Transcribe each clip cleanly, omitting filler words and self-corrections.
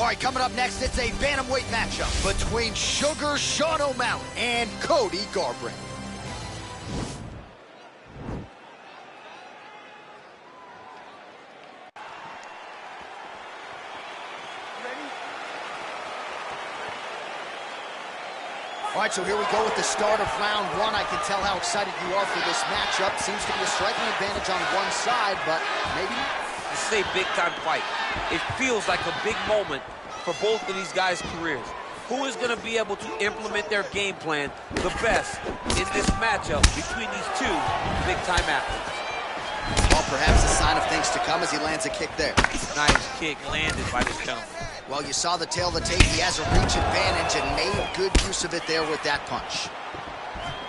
right, coming up next, it's a bantamweight matchup between Sugar Sean O'Malley and Cody Garbrandt. All right, so here we go with the start of round one. I can tell how excited you are for this matchup. Seems to be a striking advantage on one side, but maybe not. This is a big-time fight. It feels like a big moment for both of these guys' careers. Who is going to be able to implement their game plan the best in this matchup between these two big-time athletes? Well, perhaps a sign of things to come as he lands a kick there. Nice kick landed by this gentleman. Well, you saw the tail of the tape. He has a reach advantage and made good use of it there with that punch.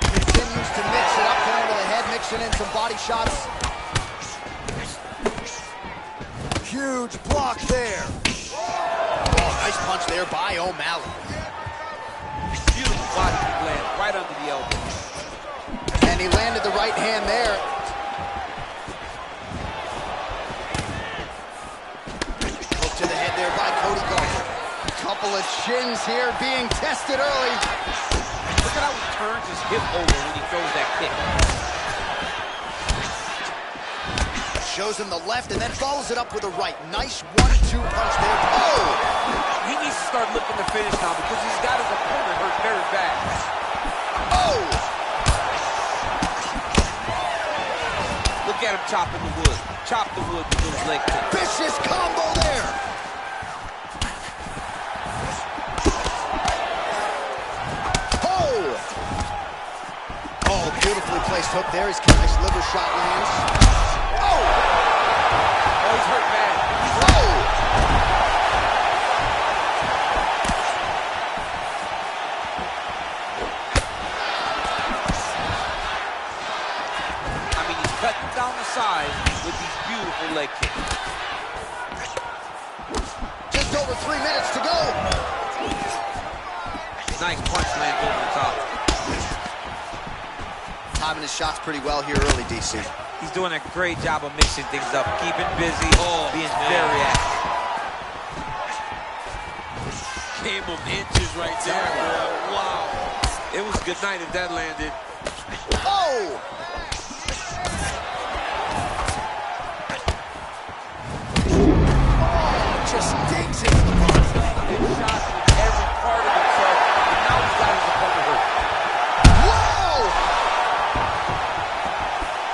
Continues to mix it up, going to the head, mixing in some body shots. Huge block there. Oh, nice punch there by O'Malley. Beautiful body kick land right under the elbow. And he landed the right hand there. To the head there by Cody Garbrandt. Couple of shins here being tested early. Look at how he turns his hip over when he throws that kick. Shows him the left and then follows it up with a right. Nice 1-2 punch there. Oh! He needs to start looking to finish now because he's got his opponent hurt very bad. Oh! Look at him chopping the wood. Chop the wood with those leg kicks. Vicious combo there. Oh, beautifully placed hook there. His nice liver shot lands. Oh! Oh, he's hurt bad. He's hurt. Oh! I mean, he's cutting down the side with these beautiful leg kicks. Just over 3 minutes to go. Nice punch lands over the top. Timing his shots pretty well here early, DC. He's doing a great job of mixing things up, keeping busy, being very active. Came of inches right there, bro. Wow. It was good night if that landed. Oh! Oh, just digs into the box. Shots with every part of himself, and now he's got his opponent hurt. Whoa!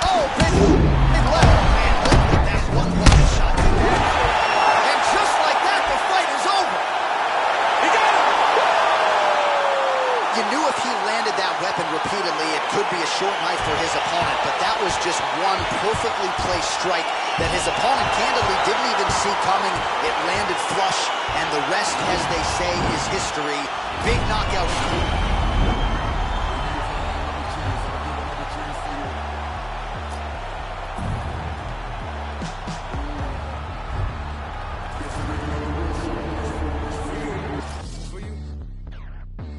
Oh, big left. Man, look at that one body shot. And just like that, the fight is over. He got him! You knew if he landed that weapon repeatedly, it could be a short night for his opponent, but that was just one perfectly placed strike that his opponent candidly didn't even see coming. It landed flush, and the rest, as they say, is history. Big knockout.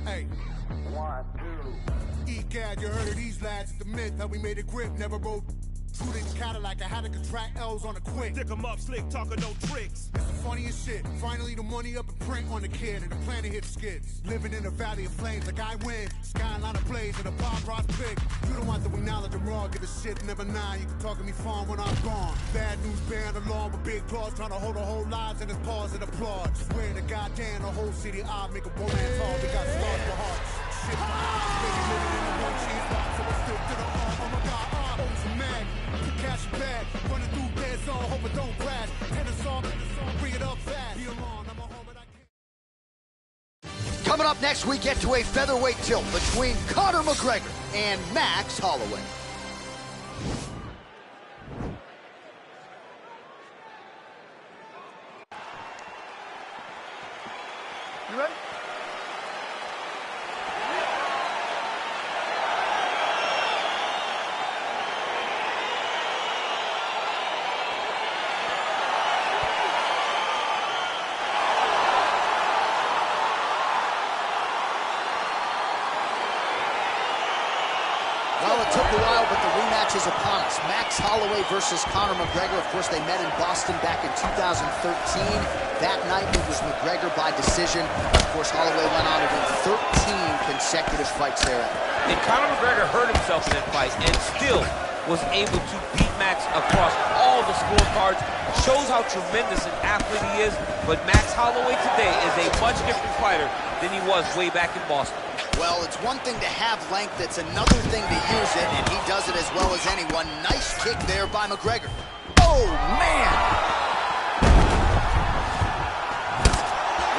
Hey. 1, 2. EpxdemxcUK's, you heard of these lads, it's the myth, how we made a grip, never rode. Shooting Cadillac, I had to contract L's on a quick. Stick 'em up, slick, talking no tricks. It's the funniest shit. Finally, the money up and print on the kid, and the planet hit skids. Living in a valley of flames, like I win. Skyline of blaze, and a pop rock big. You don't want to acknowledge I'm raw, get the shit never nine. You can talk to me fun when I'm gone. Bad news bearing along with big claws, trying to hold a whole lives in his paws and applaud. Swearing to goddamn the whole city, I make a woman tall. We got stars for hearts. Shit, my eyes, baby, living in a one cheese box, so I still to the arm. Oh my god, O's a mag. Cash bag, running through dead zone, hope it don't crash. Tennis song, bring it up fast. Be alone, I'm a home and I can't. Coming up next, we get to a featherweight tilt between Conor McGregor and Max Holloway. You ready? Well, a took a while, but the rematch is upon us. Max Holloway versus Conor McGregor. Of course, they met in Boston back in 2013. That night, it was McGregor by decision. Of course, Holloway went on to win 13 consecutive fights thereafter. And Conor McGregor hurt himself in that fight and still was able to beat Max across all the scorecards. Shows how tremendous an athlete he is, but Max Holloway today is a much different fighter than he was way back in Boston. Well, it's one thing to have length, it's another thing to use it, and he does it as well as anyone. Nice kick there by McGregor. Oh, man!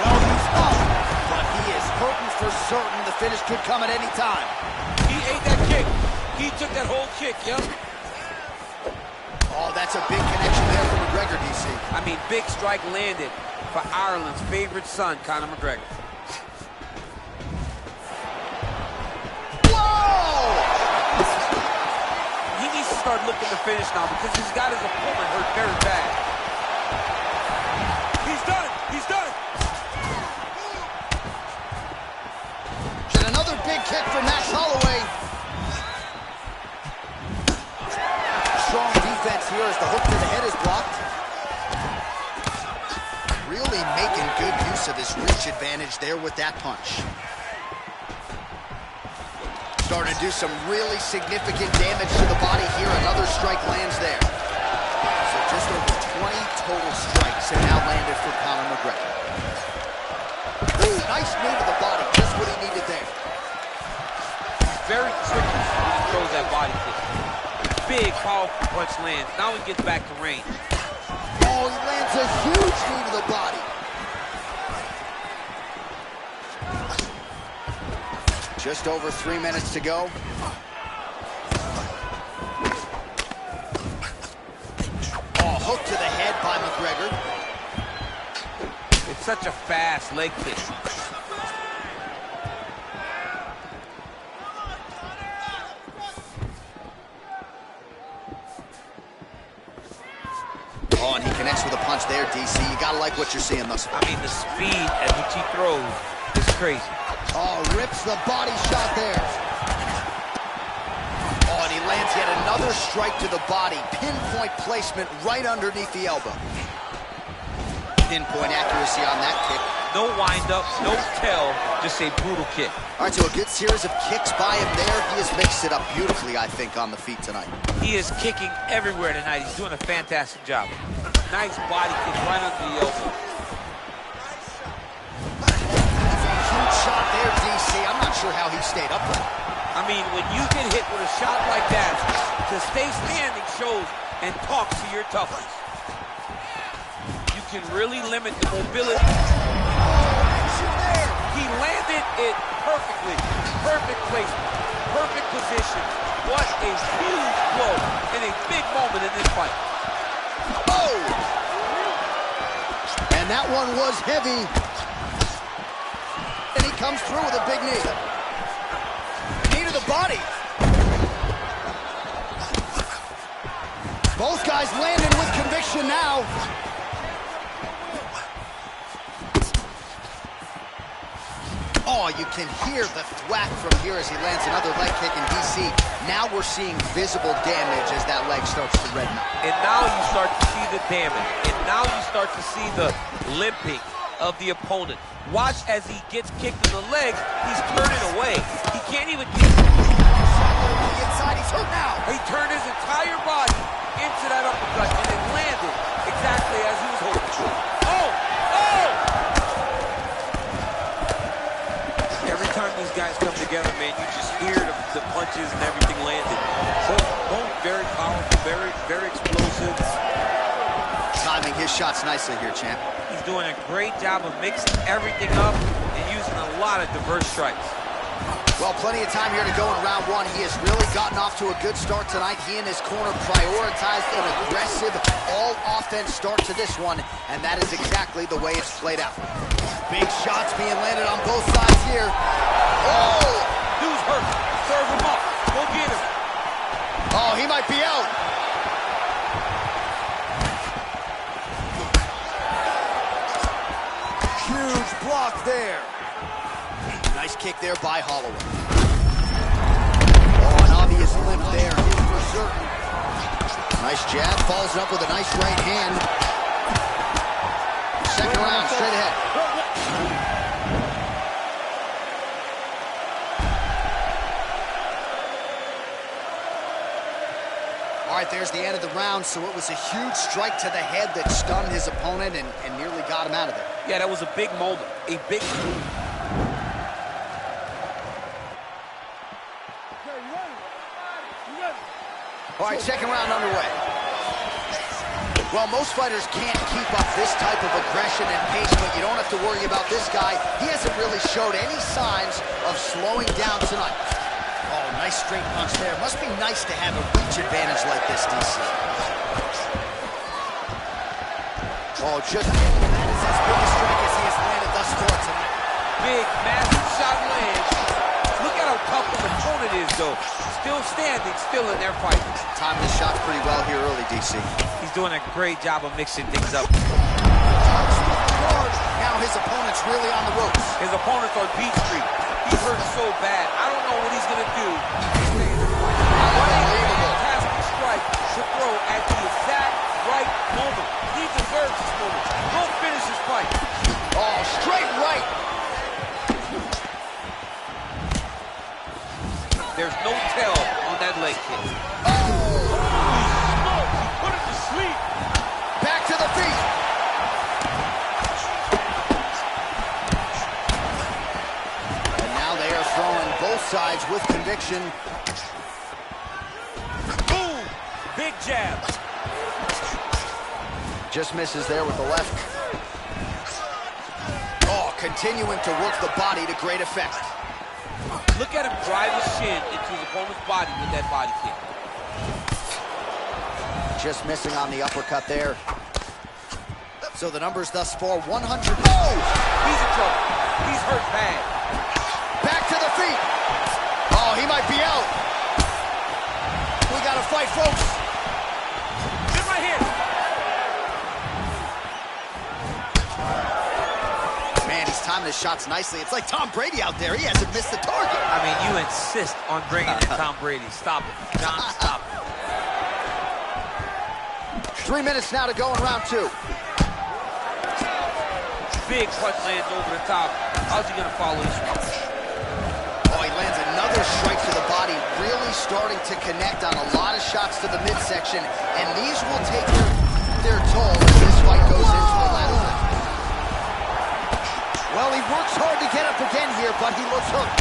Well, he's up, but he is hurting for certain. The finish could come at any time. He ate that kick. He took that whole kick, yep. Oh, that's a big connection there for McGregor, DC. I mean, big strike landed for Ireland's favorite son, Conor McGregor. He needs to start looking to finish now because he's got his opponent hurt very bad. He's done! He's done! And another big kick for Max Holloway. Strong defense here as the hook to the head is blocked. Really making good use of his reach advantage there with that punch. Starting to do some really significant damage to the body here. Another strike lands there. So just over 20 total strikes have now landed for Conor McGregor. Ooh, nice knee to the body. Just what he needed there. Very tricky when he throws that body kick. Big, powerful punch lands. Now he gets back to range. Oh, he lands a huge knee to the body. Just over 3 minutes to go. Oh, hook to the head by McGregor. It's such a fast leg kick. Oh, and he connects with a punch there, DC. You gotta like what you're seeing thus far. I mean, the speed at which he throws is crazy. Oh, rips the body shot there. Oh, and he lands yet another strike to the body. Pinpoint placement right underneath the elbow. Pinpoint accuracy on that kick. No wind-up, no tell, just a brutal kick. All right, so a good series of kicks by him there. He has mixed it up beautifully, I think, on the feet tonight. He is kicking everywhere tonight. He's doing a fantastic job. Nice body kick right under the elbow. Huge shot there, DC. I'm not sure how he stayed upright. I mean, when you get hit with a shot like that, to stay standing shows and talks to your toughness. You can really limit the mobility. He landed it perfectly. Perfect placement. Perfect position. What a huge blow in a big moment in this fight. Oh! And that one was heavy. And he comes through with a big knee. Knee to the body. Both guys landing with conviction now. Oh, you can hear the thwack from here as he lands another leg kick in DC. Now we're seeing visible damage as that leg starts to redden up. And now you start to see the damage. And now you start to see the limping of the opponent. Watch as he gets kicked in the legs, he's turning away. He can't even get On the inside, he's hurt now. He turned his entire body into that uppercut and it landed exactly as he was hoping. Oh! Oh! Every time these guys come together, man, you just hear the punches and everything landed. Both very powerful, very explosive. Timing his shots nicely here, champ. He's doing a great job of mixing everything up and using a lot of diverse strikes. Well, plenty of time here to go in round one. He has really gotten off to a good start tonight. He and his corner prioritized an aggressive, all-offense start to this one, and that is exactly the way it's played out. Big shots being landed on both sides here. Oh! Dude's hurt. Serve him up. Go get him. Oh, he might be out. Huge block there. Nice kick there by Holloway. Oh, and on the is limp there, for certain. Nice jab, follows up with a nice right hand. Second round, straight ahead. All right, there's the end of the round, so it was a huge strike to the head that stunned his opponent and nearly got him out of there. Yeah, that was a big moment, a big... All right, second round underway. Well, most fighters can't keep up this type of aggression and pace, but you don't have to worry about this guy. He hasn't really showed any signs of slowing down tonight. Oh, nice straight punch there. Must be nice to have a reach advantage like this, DC. Oh, just that is as big a strike as he has landed thus far tonight. Big, massive shot lands. Look at how tough the opponent is, though. Still standing, still in their fight. Timed the shot pretty well here early, DC. He's doing a great job of mixing things up. Now his opponent's really on the ropes. His opponent's on beat street. He's hurt so bad. I don't know what he's going to do. What a fantastic strike to throw at the exact right moment. He deserves this moment. Go finish his fight. Oh, straight right. There's no tell on that leg kick. Oh! He put it to sleep. Back to the feet. And now they are throwing both sides with conviction. Boom. Big jab. Just misses there with the left. Oh, continuing to work the body to great effect. Look at him drive his shin into his opponent's body with that body kick. Just missing on the uppercut there. So the numbers thus far, 100. Oh! He's in trouble. He's hurt bad. Back to the feet. Oh, he might be out. We got to fight, folks. Get right here. Man, he's timing his shots nicely. It's like Tom Brady out there. He hasn't missed the target. I mean, you insist on bringing in Tom Brady. Stop it. John, stop it. 3 minutes now to go in round two. Big punch lands over the top. How's he going to follow this one? Oh, he lands another strike to the body, really starting to connect on a lot of shots to the midsection, and these will take their toll as this fight goes into the latter round. Well, he works hard to get up again here, but he looks hurt.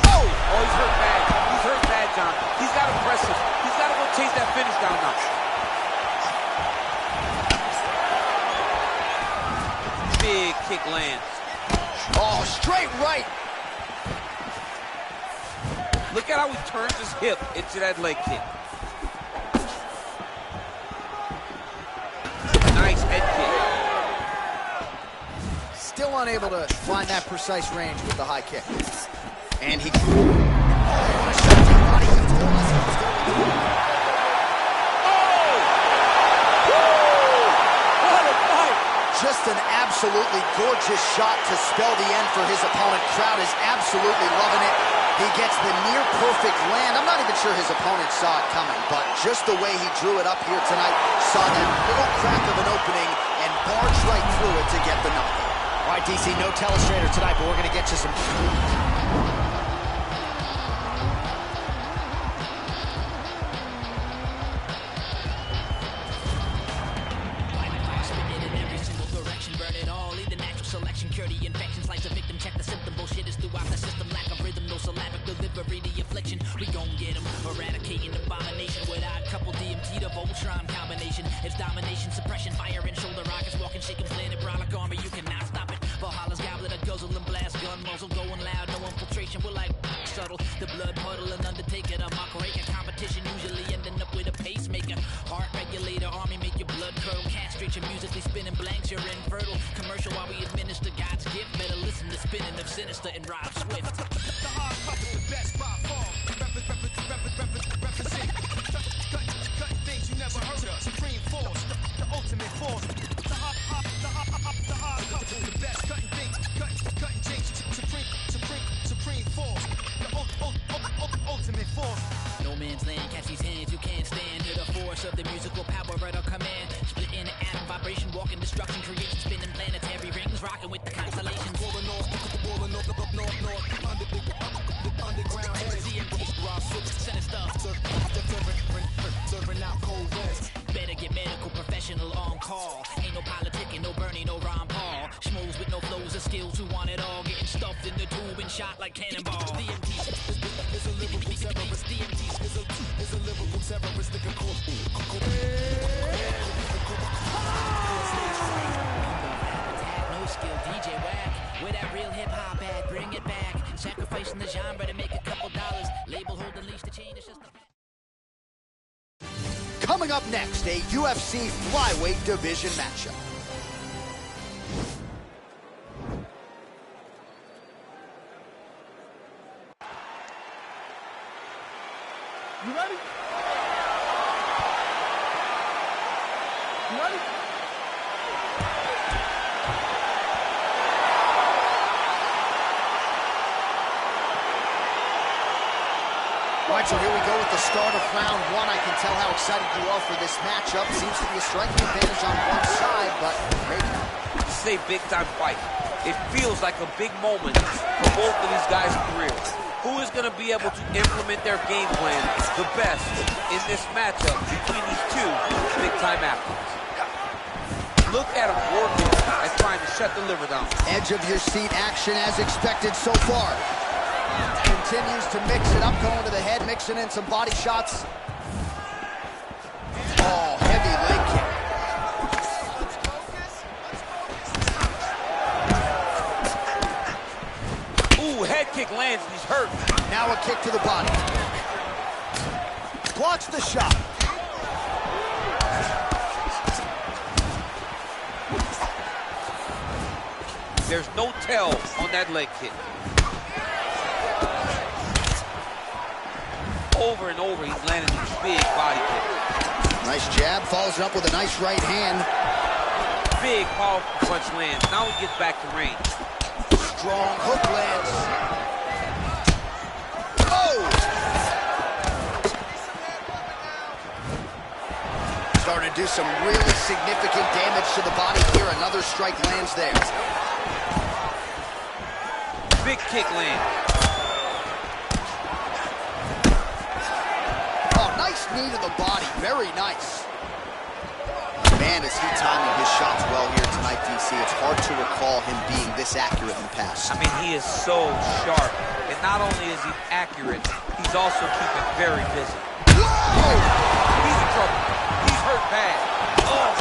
Oh, he's hurt bad. He's hurt bad, John. He's got to press him. He's got to go chase that finish down now. Big kick lands. Oh, straight right. Look at how he turns his hip into that leg kick. Nice head kick. Still unable to find that precise range with the high kick. And he... Just an absolutely gorgeous shot to spell the end for his opponent. Crowd is absolutely loving it. He gets the near-perfect land. I'm not even sure his opponent saw it coming, but just the way he drew it up here tonight, saw that little crack of an opening and barged right through it to get the knockout. All right, DC, no telestrator tonight, but we're going to get you some... It's domination, suppression, fire and shoulder rockets, walking, shaking, planet, brolic armor, you cannot stop it. Valhalla's goblet, a guzzle and blast, gun muzzle going loud, no infiltration, we're like subtle. The blood puddle and undertaker, the mock raker, competition usually ending up with a pacemaker. Heart regulator, army make your blood curdle, castrate your musically spinning blanks, you're infertile. Commercial while we administer God's gift, better listen to spinning of Sinister and Rob Swift. The hard puppet, the best by far. Represent, cut things you never heard of. Supreme force, the ultimate force. The hard puppet, the best cutting things, cutting things. Supreme destruction, creation, spinning planetary rings, rocking with the constellations. Underground heads, Center stuff. serving out cold west. Better get medical professional on call. Ain't no politicking, no Bernie, no Ron Paul. Schmoes with no flows or skills who want it all. Getting stuffed in the tube and shot like cannonball. DMT Is a lyrical terrorist. Is a lyrical terrorist. no skill, DJ whack. Where that real hip hop at? Bring it back. Sacrificing the genre to make a couple dollars. Label holding leash to change. It's just Coming up next, a UFC flyweight division matchup. You ready? You ready? All right, so here we go with the start of round one. I can tell how excited you are for this matchup. Seems to be a striking advantage on one side, but maybe not. This is a big-time fight. It feels like a big moment for both of these guys' careers. Who is going to be able to implement their game plan the best in this matchup between these two big-time athletes? Look at him working at trying to shut the liver down. Edge of your seat action as expected so far. Continues to mix it up, going to the head, mixing in some body shots. Oh, heavy leg kick. Ooh, head kick lands and he's hurt. Now a kick to the body. Blocks the shot. There's no tell on that leg kick. Over and over, he's landing these big body kicks. Nice jab, follows up with a nice right hand. Big, powerful punch lands. Now he gets back to range. Strong hook lands. Oh! Starting to do some really significant damage to the body here. Another strike lands there. Big kick land. Knee to the body, very nice. Man, is he timing his shots well here tonight, DC. It's hard to recall him being this accurate in the past. I mean, he is so sharp. And not only is he accurate, he's also keeping very busy. Whoa! He's in trouble. He's hurt bad. Oh!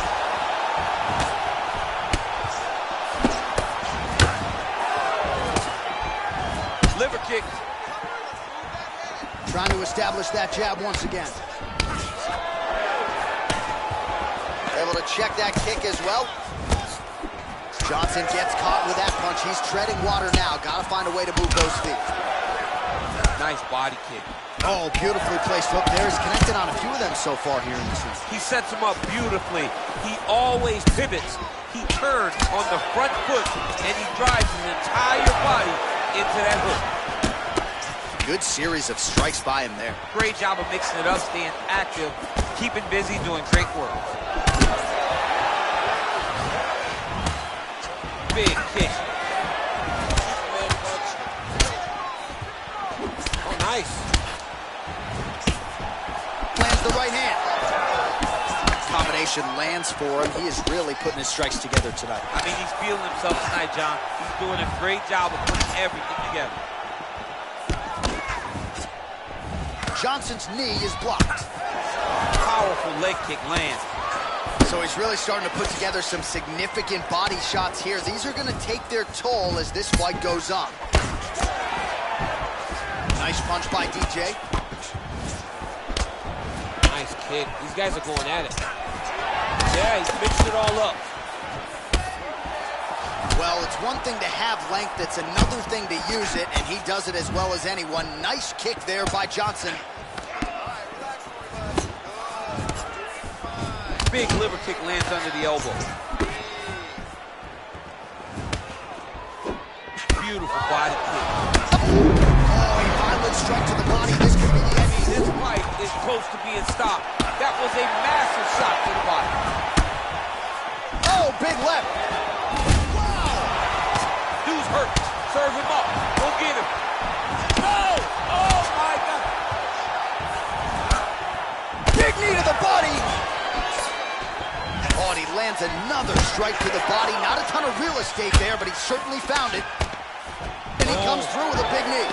Liver kick. Trying to establish that jab once again. Able to check that kick as well. Johnson gets caught with that punch. He's treading water now. Got to find a way to move those feet. Nice body kick. Oh, beautifully placed hook there. He's connected on a few of them so far here in the season. He sets him up beautifully. He always pivots. He turns on the front foot, and he drives his entire body into that hook. Good series of strikes by him there. Great job of mixing it up, staying active, keeping busy, doing great work. Big kick. Oh, nice. Lands the right hand. Combination lands for him. He is really putting his strikes together tonight. I mean, he's feeling himself tonight, John. He's doing a great job of putting everything together. Johnson's knee is blocked. Powerful leg kick lands. So he's really starting to put together some significant body shots here. These are going to take their toll as this fight goes on. Nice punch by DJ. Nice kick. These guys are going at it. Yeah, he's mixing it all up. Well, it's one thing to have length, it's another thing to use it, and he does it as well as anyone. Nice kick there by Johnson. Big liver kick lands under the elbow. Beautiful body kick. Oh, he finally struck to the body. This could be the end. This fight is close to being stopped. That was a massive shot to the body. Oh, big left. Wow! Dude's hurt. Serve him up. Go get him. No! Oh, my God. Big knee to the body. Oh, and he lands another strike to the body. Not a ton of real estate there, but he certainly found it. And he comes through with a big knee.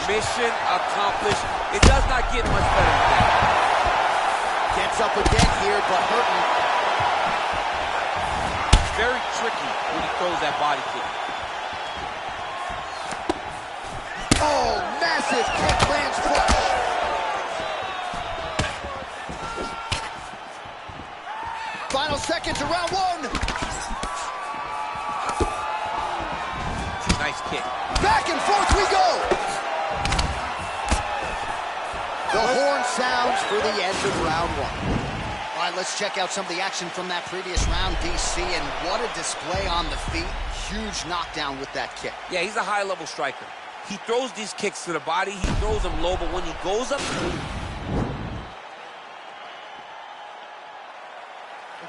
Mission accomplished. It does not get much better than that. Gets up again here, but hurting. Very tricky when he throws that body kick. Oh, massive kick lands flush. Final seconds of round one. Nice kick. Back and forth we go. The horn sounds for the end of round one. All right, let's check out some of the action from that previous round, DC, and what a display on the feet. Huge knockdown with that kick. Yeah, he's a high-level striker. He throws these kicks to the body. He throws them low, but when he goes up...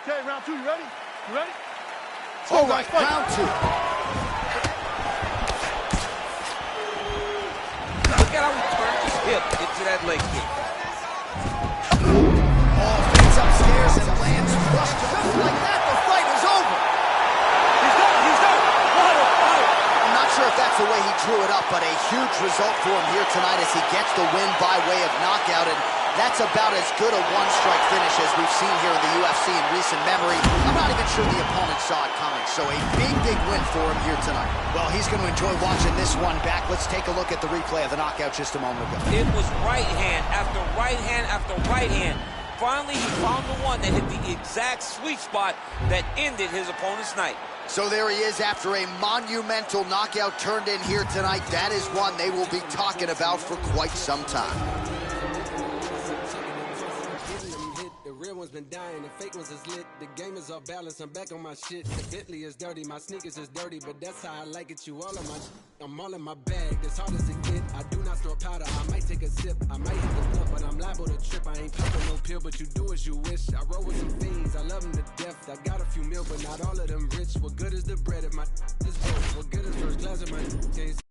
Okay, round two, you ready? You ready? All right, round two. Look at how he turns his hip into that leg kick. Oh, fades upstairs and lands flush. Just like that, the fight is over. He's done, he's done. What a fight. I'm not sure if that's the way he drew it up, but a huge result for him here tonight as he gets the win by way of knockout. And that's about as good a one-strike finish as we've seen here in the UFC in recent memory. I'm not even sure the opponent saw it coming, so a big, big win for him here tonight. Well, he's going to enjoy watching this one back. Let's take a look at the replay of the knockout just a moment ago. It was right hand after right hand after right hand. Finally, he found the one that hit the exact sweet spot that ended his opponent's night. So there he is after a monumental knockout turned in here tonight. That is one they will be talking about for quite some time. Real ones been dying, the fake ones is lit. The game is off balance, I'm back on my shit. The Bentley is dirty, my sneakers is dirty, but that's how I like it. You all in my I'm all in my bag, as hard as it get. I do not store powder, I might take a sip. I might hit the blunt, but I'm liable to trip. I ain't popping no pill, but you do as you wish. I roll with some fiends, I love them to death. I got a few mil, but not all of them rich. What good is the bread if my is broke? What good is first class if my can't?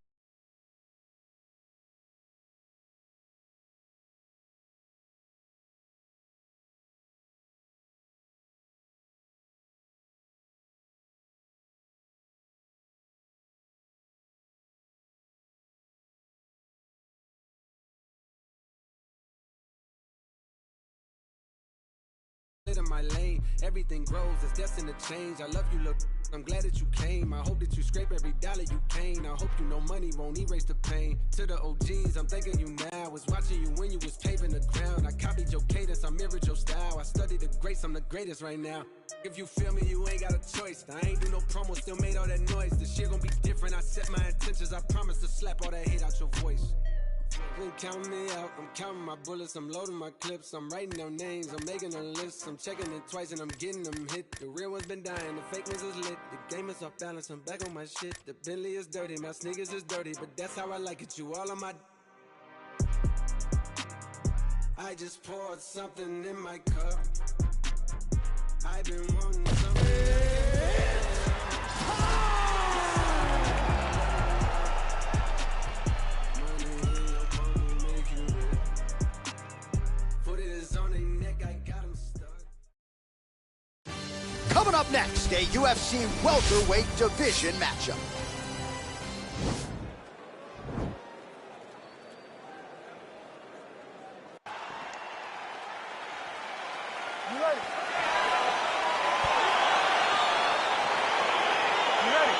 In my lane, everything grows, it's destined to change. I love you, look, I'm glad that you came. I hope that you scrape every dollar you can. I hope you know money won't erase the pain. To the OGs, I'm thanking you now. I was watching you when you was paving the ground. I copied your cadence, I mirrored your style. I studied the greats, I'm the greatest right now. If you feel me, you ain't got a choice. I ain't do no promo, still made all that noise. The shit gon' be different, I set my intentions. I promise to slap all that hate out your voice. Ain't counting me out, I'm counting my bullets, I'm loading my clips, I'm writing down names, I'm making a list, I'm checking it twice and I'm getting them hit. The real ones been dying, the fake ones is lit, the game is off balance, I'm back on my shit. The Bentley is dirty, my sneakers is dirty, but that's how I like it, you all on my... I just poured something in my cup, I've been wanting something. Coming up next, a UFC welterweight division matchup. You ready? You ready?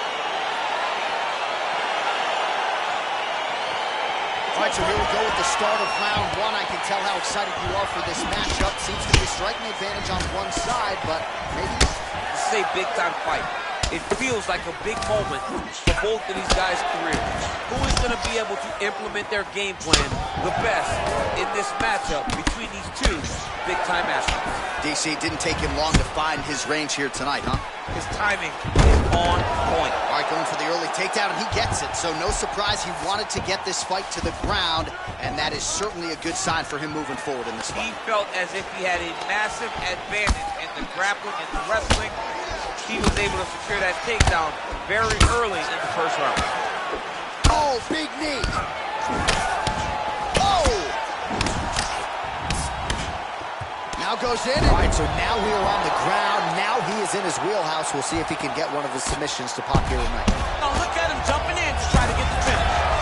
All right, so here we go with the start of round one. I can tell how excited you are for this matchup. Seems to be a striking advantage on one side, but maybe... This is a big-time fight. It feels like a big moment for both of these guys' careers. Who is going to be able to implement their game plan the best in this matchup between these two big-time athletes? DC, didn't take him long to find his range here tonight, huh? His timing is on point. All right, going for the early takedown, and he gets it. So no surprise he wanted to get this fight to the ground, and that is certainly a good sign for him moving forward in this fight. He felt as if he had a massive advantage in the grappling and the wrestling. He was able to secure that takedown very early in the first round. Oh, big knee. Oh! Now goes in. All right, so now we are on the ground. Now he is in his wheelhouse. We'll see if he can get one of his submissions to pop here tonight. Now look at him jumping in to try to get the finish.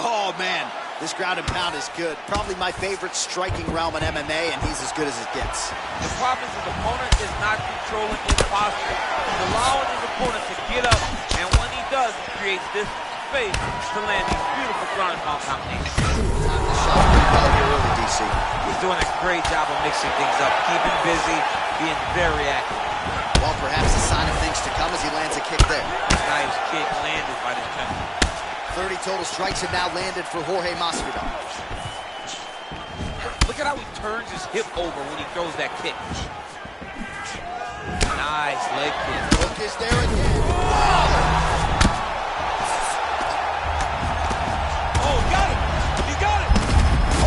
Oh, man, this ground and pound is good. Probably my favorite striking realm in MMA, and he's as good as it gets. The problem is his opponent is not controlling his posture. He's allowing his opponent to get up, and when he does, he creates this space to land these beautiful ground and pound combinations. Time to shot pretty well here early, DC. He's doing a great job of mixing things up, keeping busy, being very active. Well, perhaps a sign of things to come as he lands a kick there. Nice kick landed by this gentleman. 30 total strikes have now landed for Jorge Masvidal. Look at how he turns his hip over when he throws that kick. Nice leg kick. Hook is there again. Oh, got it! You got it!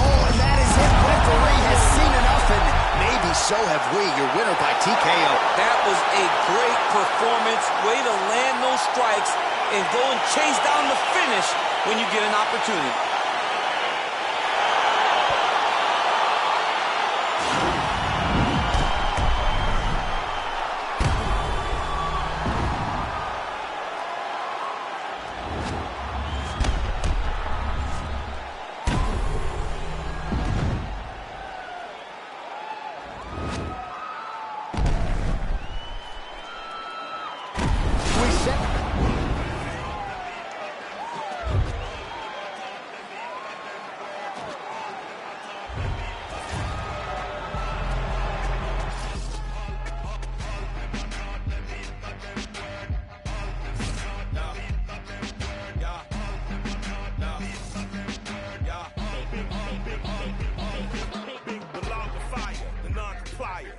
Oh, and that is it. Referee has seen enough, and maybe so have we. Your winner by TKO. That was a great performance. Way to land those strikes and go and chase down the finish when you get an opportunity.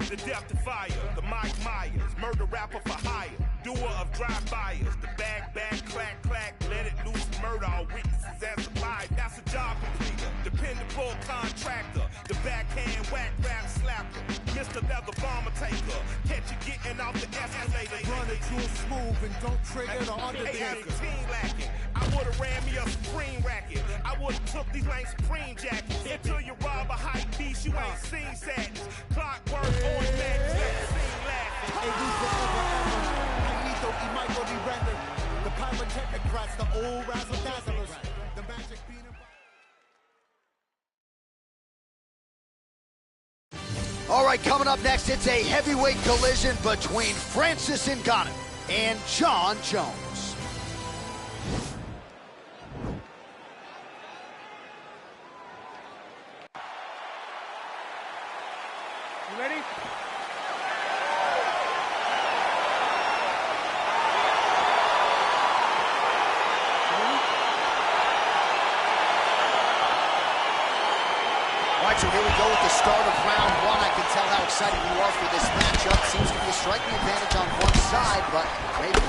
The death defier, the Mike Myers, murder rapper for hire, doer of drive-bys, the bag, clack, let it loose, murder all witnesses as supplied. That's a job completer, dependable contractor, the backhand whack rap slapper, Mr. Leather Bomber taker, catch you getting off the escalator. Run it too smooth and don't trigger the undertaker. Lacking. I would've ran me a Supreme racket. I would've took these lame Supreme jackets. Until you rob a hype beast, you ain't seen sadness. Clockwork, orange madness, let the scene laughing. Hey, we forever, ever. Magneto, he might go be rendered. The pyrotechnocrats, the old razzle-dazzlers. The magic peanut butter. All right, coming up next, it's a heavyweight collision between Francis Ngannou and Jon Jones. You ready? All right, so here we go with the start of round one. I can tell how excited you are for this matchup. Seems to be a striking advantage on one side, but maybe.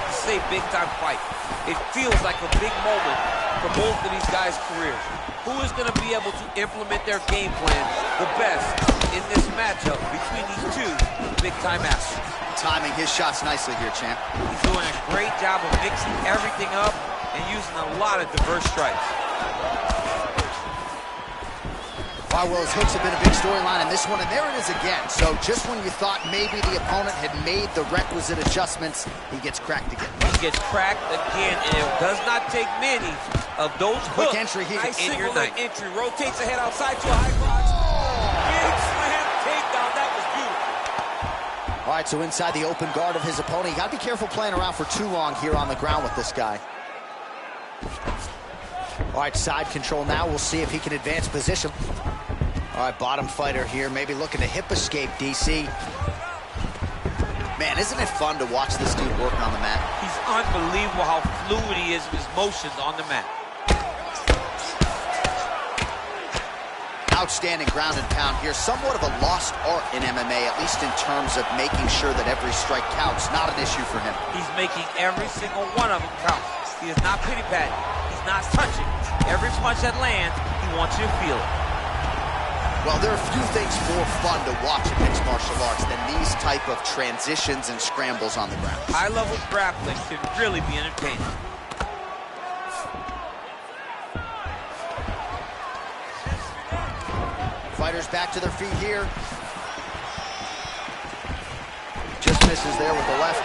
This is a big-time fight. It feels like a big moment for both of these guys' careers. Who is going to be able to implement their game plan the best in this matchup between these two big-time athletes? Timing his shots nicely here, champ. He's doing a great job of mixing everything up and using a lot of diverse strikes. All right, well, his hooks have been a big storyline in this one, and there it is again. So just when you thought maybe the opponent had made the requisite adjustments, he gets cracked again. He gets cracked again, and it does not take many of those hooks. Quick entry here. Nice In your single leg night. entry, rotates the head outside to a high cross. Big slam takedown, that was beautiful. All right, so inside the open guard of his opponent, you got to be careful playing around for too long here on the ground with this guy. All right, side control now. We'll see if he can advance position. All right, bottom fighter here, maybe looking to hip escape, DC. Man, isn't it fun to watch this dude working on the mat? He's unbelievable how fluid he is with his motions on the mat. Outstanding ground and pound here. Somewhat of a lost art in MMA, at least in terms of making sure that every strike counts. Not an issue for him. He's making every single one of them count. He is not pity-patting. He's not touching. Every punch that lands, he wants you to feel it. Well, there are few things more fun to watch in mixed martial arts than these type of transitions and scrambles on the ground. High-level grappling can really be entertaining. Fighters back to their feet here. Just misses there with the left.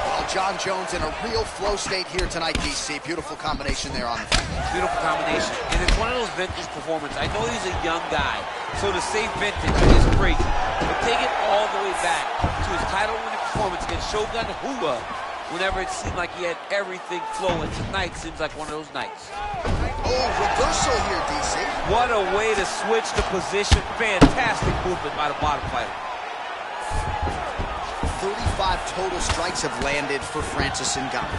Well, John Jones in a real flow state here tonight, DC. Beautiful combination there on the feet. Beautiful combination. And it's one of those vintage performances. I know he's a young guy, so to say vintage is crazy. But take it all the way back to his title-winning performance against Shogun Rua, whenever it seemed like he had everything flowing. Tonight seems like one of those nights. Oh, reversal here, DC. What a way to switch the position. Fantastic movement by the bottom fighter. 35 total strikes have landed for Francis Ngannou.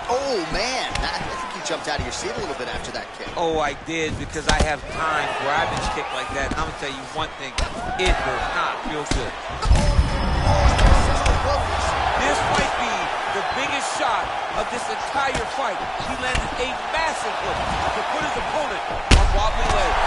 Oh, man. I think you jumped out of your seat a little bit after that kick. Oh, I did, because I have time for Ivan's kick like that. And I'm going to tell you one thing. It does not feel good. This might be the biggest shot of this entire fight. He landed a massive hook to put his opponent on wobbly legs.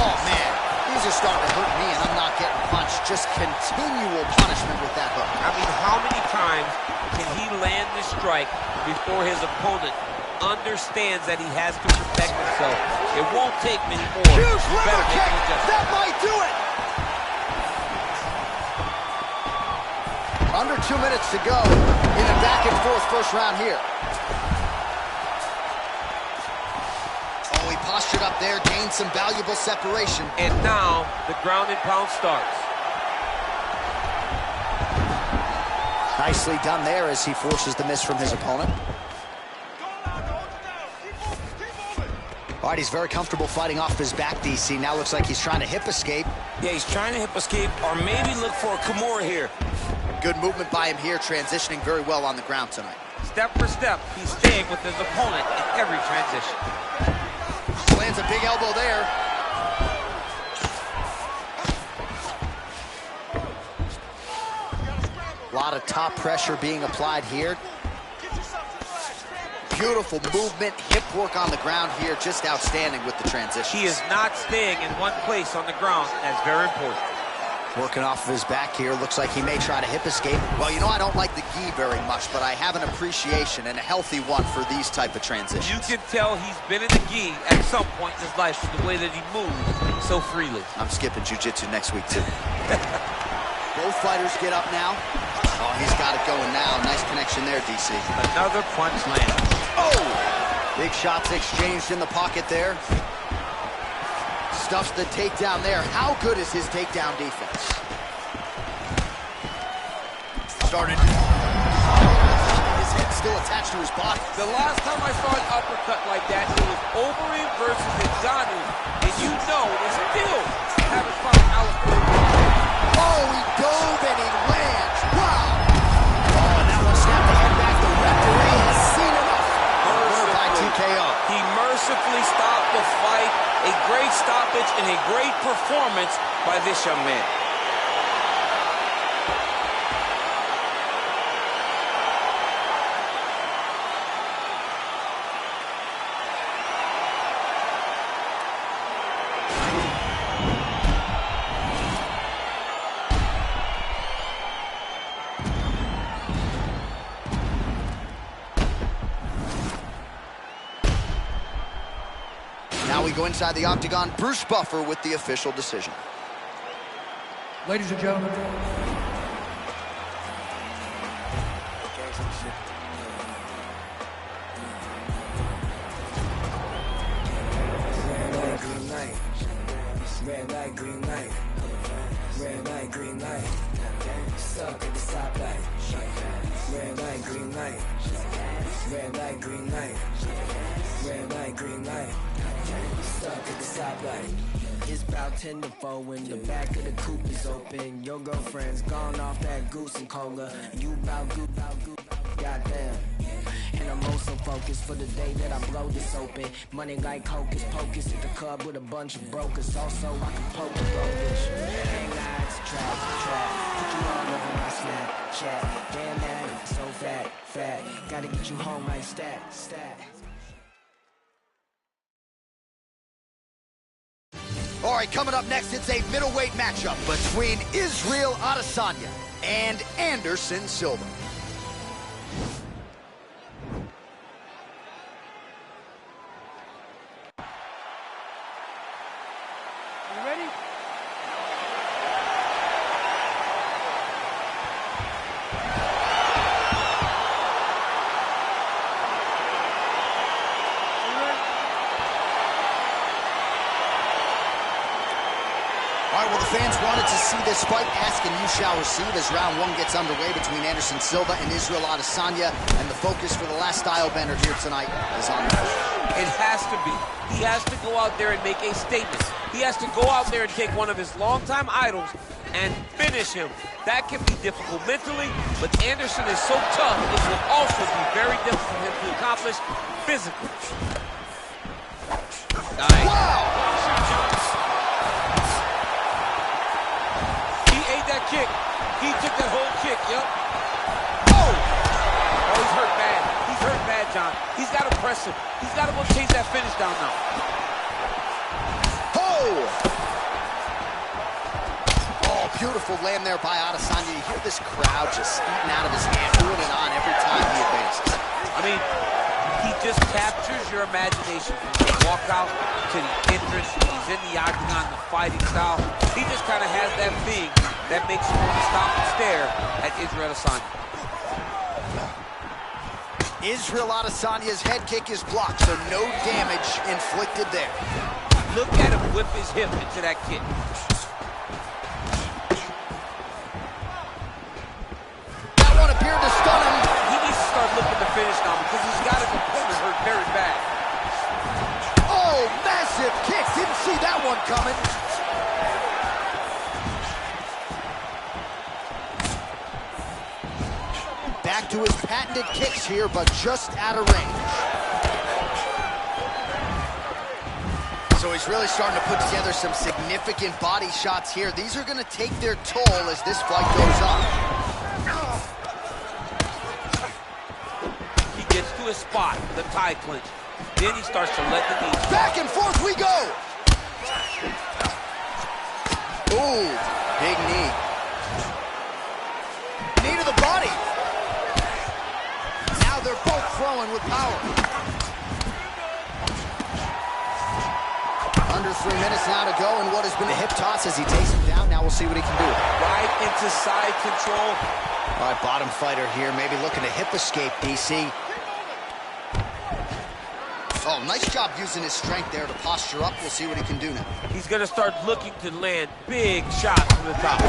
Oh, man. These are starting to hurt me, and I'm not getting punched. Just continual punishment with that hook. I mean, how many times can he land this strike before his opponent understands that he has to protect himself? It won't take many more. Huge You better liver make kick. an adjustment. That might do it. Under 2 minutes to go in a back-and-forth first round here. Oh, he postured up there, gained some valuable separation. And now the ground and pound starts. Nicely done there as he forces the miss from his opponent. All right, he's very comfortable fighting off his back, DC. Now looks like he's trying to hip escape. Yeah, he's trying to hip escape or maybe look for a Kimura here. Good movement by him here, transitioning very well on the ground tonight. Step for step, he's staying with his opponent in every transition. Lands a big elbow there. A lot of top pressure being applied here. Beautiful movement, hip work on the ground here, just outstanding with the transition. He is not staying in one place on the ground, and that's very important. Working off of his back here, looks like he may try to hip escape. Well, you know, I don't like the gi very much, but I have an appreciation and a healthy one for these type of transitions. You can tell he's been in the gi at some point in his life with the way that he moves so freely. I'm skipping jiu-jitsu next week, too. Both fighters get up now. Oh, he's got it going now. Nice connection there, DC. Another punch lands. Oh! Big shots exchanged in the pocket there. Stuffs the takedown there. How good is his takedown defense? Started. His head still attached to his body. The last time I saw an uppercut like that, it was Overeem versus Ngannou, and you know they still haven't found Alistair. Oh, he dove and he lands. Wow! Oh, and that one snapped the head back. The referee has seen enough. By TKO. He mercifully stopped the fight. A great stoppage and a great performance by this young man. Now we go inside the octagon. Bruce Buffer with the official decision. Ladies and gentlemen, Red light, green light. Red light, green light. Stuck at the stoplight. Red light, green light. Red light, green light. Red light, green light. Stuck at the stoplight. It's about 10 to 4 when the back of the coupe is open. Your girlfriend's gone off that goose and cola. You bout goop, goddamn. And I'm also focused for the day that I blow this open. Money like hocus pocus at the club with a bunch of brokers. Also, I can poke the brokerage. Hang on, it's a trap. Put you all over my Snapchat. Damn that, so fat. Gotta get you home like stat. All right, coming up next, it's a middleweight matchup between Israel Adesanya and Anderson Silva. You ready? All right, well, the fans wanted to see this fight. Ask and you shall receive as round one gets underway between Anderson Silva and Israel Adesanya. And the focus for the last style bender here tonight is on the finish. It has to be. He has to go out there and make a statement. He has to go out there and take one of his longtime idols and finish him. That can be difficult mentally, but Anderson is so tough, it will also be very difficult for him to accomplish physically. Nice. Wow! Kick. He took that whole kick, yep. Oh, he's hurt bad. He's hurt bad, John. He's got to press him. He's got to go chase that finish down now. Oh, beautiful land there by Adesanya. You hear this crowd just eating out of his hand, doing it on every time he advances. I mean, he just captures your imagination from the walkout to the entrance. He's in the octagon, the fighting style. He just kind of has that thing that makes you want to stop and stare at Israel Adesanya. Israel Adesanya's head kick is blocked, so no damage inflicted there. Look at him whip his hip into that kick. That one appeared to stun him. He needs to start looking to finish now because he's got his opponent hurt very bad. Oh, massive kick. Didn't see that one coming. Back to his patented kicks here, but just out of range. So he's really starting to put together some significant body shots here. These are going to take their toll as this fight goes on. He gets to his spot, the tie clinch. Then he starts to let the knees. Back and forth we go. Ooh, big knee. Knee to the body. They're both throwing with power. Under 3 minutes now to go, and what has been a hip toss as he takes him down. Now we'll see what he can do. Right into side control. All right, bottom fighter here, maybe looking to hip escape, DC. Oh, nice job using his strength there to posture up. We'll see what he can do now. He's going to start looking to land big shots from the top.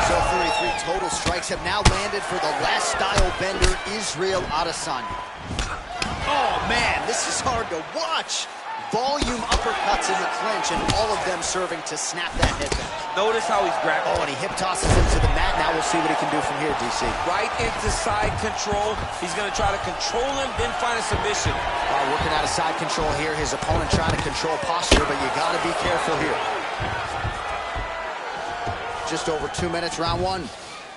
So 33 total strikes have now landed for the last style bender, Israel Adesanya. Oh, man, this is hard to watch. Volume uppercuts in the clinch, and all of them serving to snap that head back. Notice how he's grabbing. Oh, and he hip tosses him to the mat. Now we'll see what he can do from here, DC. Right into side control. He's going to try to control him, then find a submission. Working out of side control here. His opponent trying to control posture, but you got to be careful here. Just over 2 minutes, round one.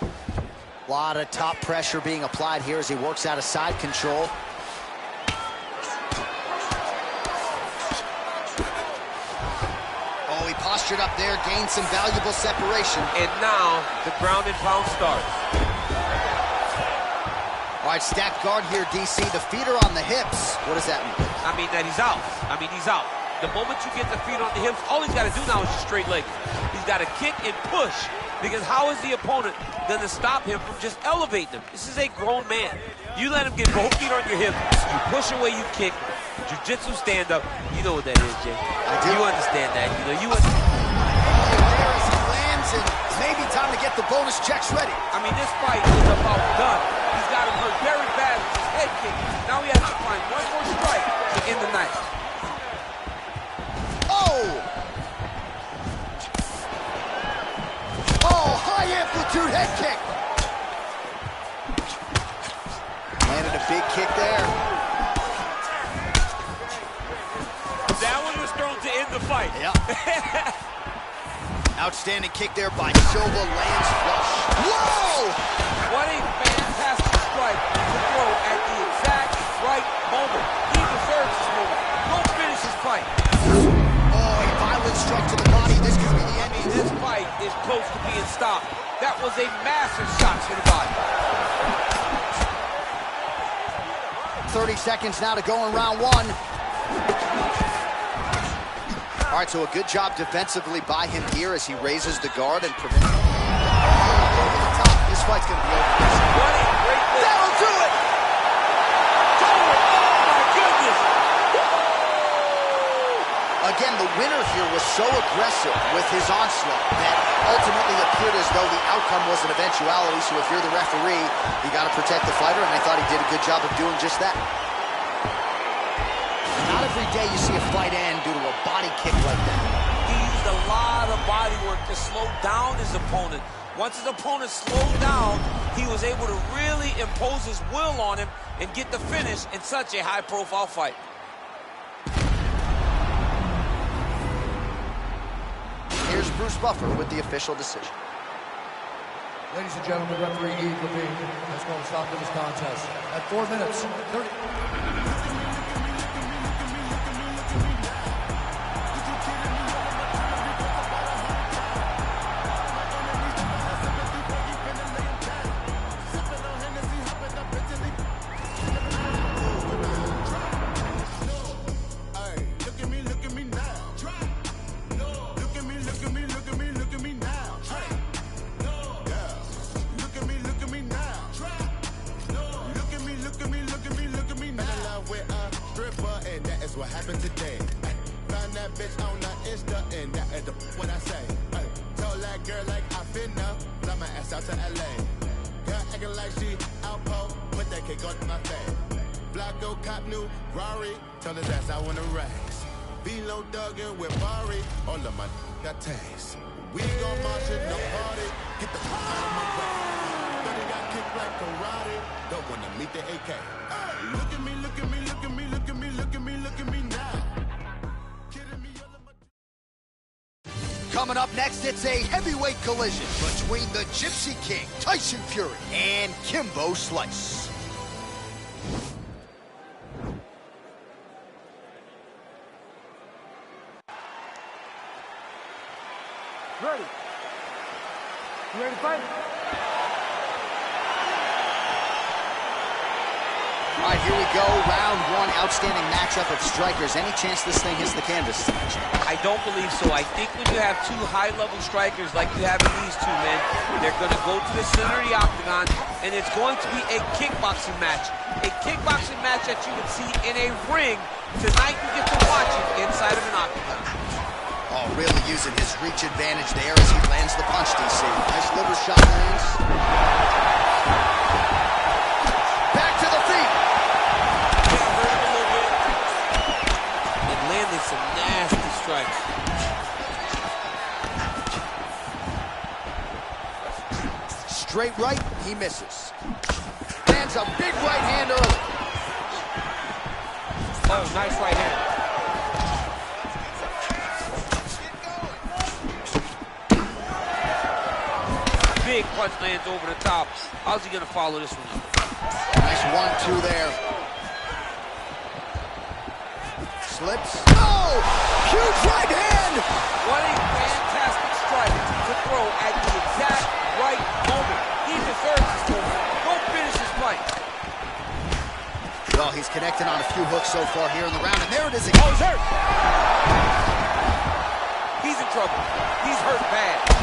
A lot of top pressure being applied here as he works out of side control. Oh, he postured up there, gained some valuable separation. And now the ground and pound starts. All right, stacked guard here, DC. The feet are on the hips. What does that mean? I mean that he's out. He's out. The moment you get the feet on the hips, all he's got to do now is just straight leg. He's got to kick and push, because how is the opponent going to stop him from just elevating him? This is a grown man. You let him get both feet on your hip, you push away, you kick, jiu-jitsu stand-up. You know what that is, Jay. I do. You understand that. You know, There as he lands and Maybe time to get the bonus checks ready. I mean, this fight is about done. He's got him hurt very bad with his head kick. Now he has to find one more strike to end the night. Oh! Oh, high amplitude head kick. Landed a big kick there. That one was thrown to end the fight. Yeah. Outstanding kick there by Silva, lands flush. Whoa! What a fantastic strike to throw at the exact right moment. He deserves this moment. Don't finish his fight. Oh, a violent strike to the body. This could be the end. This fight is close to being stopped. That was a massive shot to the body. 30 seconds now to go in round one. All right, so a good job defensively by him here as he raises the guard and prevents over the top. This fight's going to be over. What a great lift. That'll do it! Oh, my goodness! Again, the winner here was so aggressive with his onslaught that ultimately appeared as though the outcome was an eventuality. So if you're the referee, you got to protect the fighter, and I thought he did a good job of doing just that. Not every day you see a fight end due to a body kick like that. He used a lot of body work to slow down his opponent. Once his opponent slowed down, he was able to really impose his will on him and get the finish in such a high-profile fight. Here's Bruce Buffer with the official decision. Ladies and gentlemen, referee Eve Levine has called a stop to this contest at 4 minutes 30. What happened today? Ay, found that bitch on the Insta, and that is what I say. Ay, told that girl like I finna fly my ass out to LA. Girl acting like she outpost, put that cake on my face. Flacco cop new Rari, told his ass I wanna race. Velo Duggan with Bari, all of my got taste. We gon' march in the party, get the fuck out of my way. Daddy got kicked like karate, don't wanna meet the AK. Ay, look at me, look at me, look at me, look at me, look at me, look at me now. Coming up next, it's a heavyweight collision between the Gypsy King, Tyson Fury, and Kimbo Slice. Ready? You ready to fight? All right, here we go. Round one, outstanding matchup of strikers. Any chance this thing hits the canvas? I don't believe so. I think when you have two high-level strikers like you have in these two men, they're going to go to the center of the octagon, and it's going to be a kickboxing match. A kickboxing match that you would see in a ring. Tonight you get to watch it inside of an octagon. Oh, really using his reach advantage there as he lands the punch, DC. Nice liver shot lands. Back to the feet. Some nasty strikes. Straight right, he misses. Lands a big right hand early. Oh, nice right hand. Big punch lands over the top. How's he gonna follow this one up? Nice 1-2 there. Slips. Oh! Huge right hand! What a fantastic strike to throw at the exact right moment. He deserves this moment. Don't finish his fight. Well, he's connected on a few hooks so far here in the round, and there it is again. Oh, he's hurt. He's in trouble. He's hurt bad.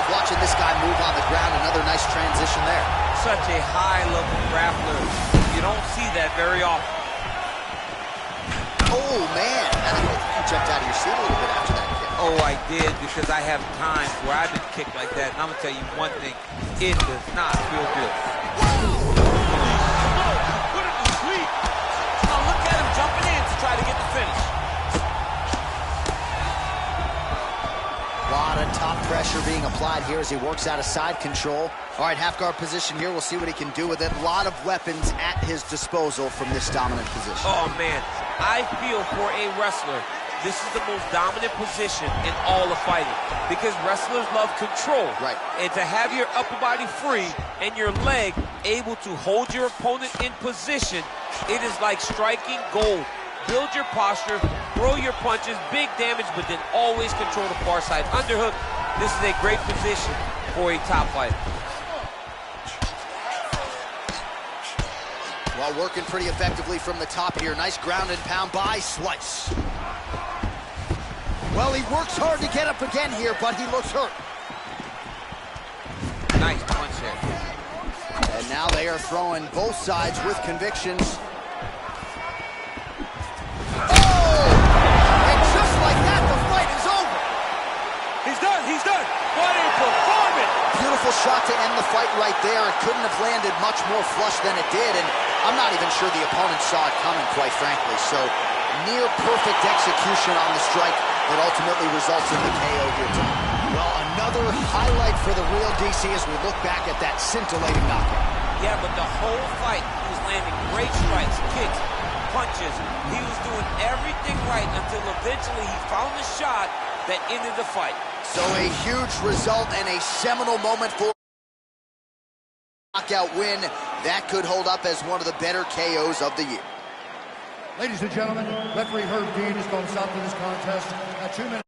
Watching this guy move on the ground, another nice transition there. Such a high-level grappler. You don't see that very often. Oh, man. I think you jumped out of your seat a little bit after that kick. Oh, I did, because I have times where I've been kicked like that. And I'm going to tell you one thing. It does not feel good. Put him to sleep. Now look at him jumping in to try to get the finish. A lot of top pressure being applied here as he works out of side control. All right, half guard position here. We'll see what he can do with it. A lot of weapons at his disposal from this dominant position. Oh, man. I feel for a wrestler, this is the most dominant position in all of fighting, because wrestlers love control. Right. And to have your upper body free and your leg able to hold your opponent in position, it is like striking gold. Build your posture, throw your punches, big damage, but then always control the far side underhook. This is a great position for a top fighter. Well, working pretty effectively from the top here. Nice ground and pound by Slice. Well, he works hard to get up again here, but he looks hurt. Nice punch there. And now they are throwing both sides with convictions. What a performance! Beautiful shot to end the fight right there. It couldn't have landed much more flush than it did, and I'm not even sure the opponent saw it coming, quite frankly. So, near perfect execution on the strike that ultimately results in the KO here tonight. Well, another highlight for the real DC as we look back at that scintillating knockout. Yeah, but the whole fight, he was landing great strikes, kicks, punches. He was doing everything right until eventually he found the shot that ended the fight. So a huge result and a seminal moment for knockout win. That could hold up as one of the better KOs of the year. Ladies and gentlemen, referee Herb Dean is going to stop this contest at 2 minutes.